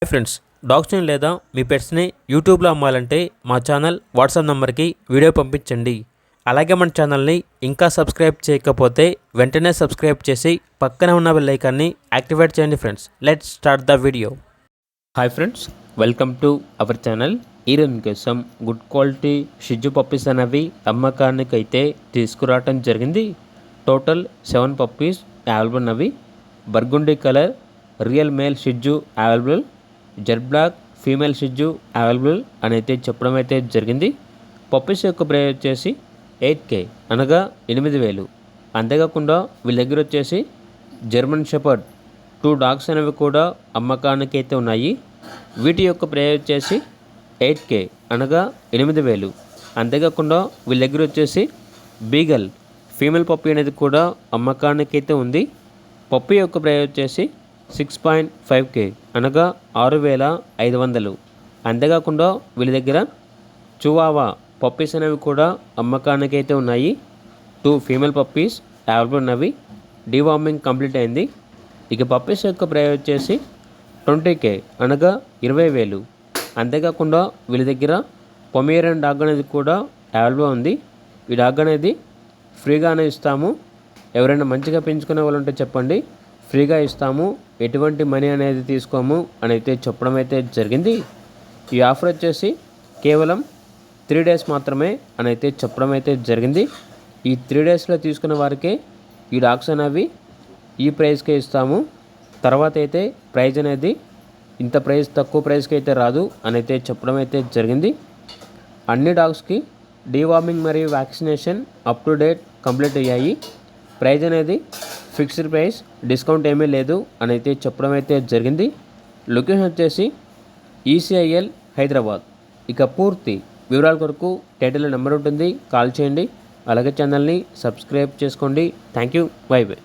Hi friends, డాగ్స్ని లేదా మీ పెట్స్ని యూట్యూబ్లో అమ్మాలంటే మా ఛానల్ వాట్సాప్ నెంబర్కి వీడియో పంపించండి. అలాగే మన ఛానల్ని ఇంకా సబ్స్క్రైబ్ చేయకపోతే వెంటనే సబ్స్క్రైబ్ చేసి పక్కనే ఉన్న బెల్ ఐకాన్ని యాక్టివేట్ చేయండి. Friends, let's start the video. Hi friends, welcome to our channel. ఈరోజు మీకోసం గుడ్ క్వాలిటీ షిజ్జు పప్పీస్ అనేవి అమ్మకానికి అయితే తీసుకురావటం జరిగింది. టోటల్ 7 పప్పీస్ అవైలబుల్ ఉన్నవి. బర్గుండీ colour real male షిజ్జు available, Z black female షిజ్జు available అని అయితే చెప్పడం అయితే జరిగింది. పప్పీస్ యొక్క ప్రైస్ వచ్చేసి 8K అనగా 8,000. అంతేకాకుండా వీళ్ళ దగ్గర వచ్చేసి జర్మన్ షెపర్డ్ 2 డాగ్స్ అనేవి కూడా అమ్మకానికి అయితే ఉన్నాయి. వీటి యొక్క ప్రైస్ వచ్చేసి 8K అనగా 8,000. అంతేకాకుండా వీళ్ళ దగ్గర వచ్చేసి బీగల్ ఫీమేల్ పప్పీ అనేది కూడా అమ్మకానికి అయితే ఉంది. పప్పీ యొక్క ప్రైస్ వచ్చేసి 6.5K అనగా 6,500. అంతేకాకుండా వీళ్ళ దగ్గర చువావా పప్పీస్ అనేవి కూడా అమ్మకానికి అయితే ఉన్నాయి. 2 ఫీమేల్ పప్పీస్ అవైలబుల్ ఉన్నవి. డీవార్మింగ్ కంప్లీట్ అయింది. ఇక పప్పీస్ యొక్క ప్రైస్ వచ్చేసి 20K అనగా 20,000. అంతేకాకుండా వీళ్ళ దగ్గర పొమేరియన్ డాగ్ అనేది కూడా అవైలబుల్ ఉంది. ఈ డాగ్ అనేది ఫ్రీగానే ఇస్తాము. ఎవరైనా మంచిగా పెంచుకునే వాళ్ళు ఉంటే చెప్పండి, ఫ్రీగా ఇస్తాము, ఎటువంటి మనీ అనేది తీసుకోము అని అయితే చెప్పడం అయితే జరిగింది. ఈ ఆఫర్ వచ్చేసి కేవలం 3 డేస్ మాత్రమే అని అయితే చెప్పడం అయితే జరిగింది. ఈ 3 డేస్లో తీసుకున్న వారికే ఈ డాగ్స్ అనేవి ఈ ప్రైస్కే ఇస్తాము. తర్వాత అయితే ప్రైజ్ అనేది ఇంత ప్రైస్ తక్కువ ప్రైస్కి అయితే రాదు అని అయితే చెప్పడం అయితే జరిగింది. అన్ని డాగ్స్కి డీవార్మింగ్ మరియు vaccination up to date complete అయ్యాయి. ప్రైజ్ అనేది ఫిక్స్డ్ ప్రైస్, డిస్కౌంట్ ఏమీ లేదు అని అయితే చెప్పడం అయితే జరిగింది. లొకేషన్ వచ్చేసి ECIL హైదరాబాద్. ఇక పూర్తి వివరాల కొరకు టైటిల్ నెంబర్ ఉంటుంది, కాల్ చేయండి. అలాగే ఛానల్ని సబ్స్క్రైబ్ చేసుకోండి. Thank you, by by.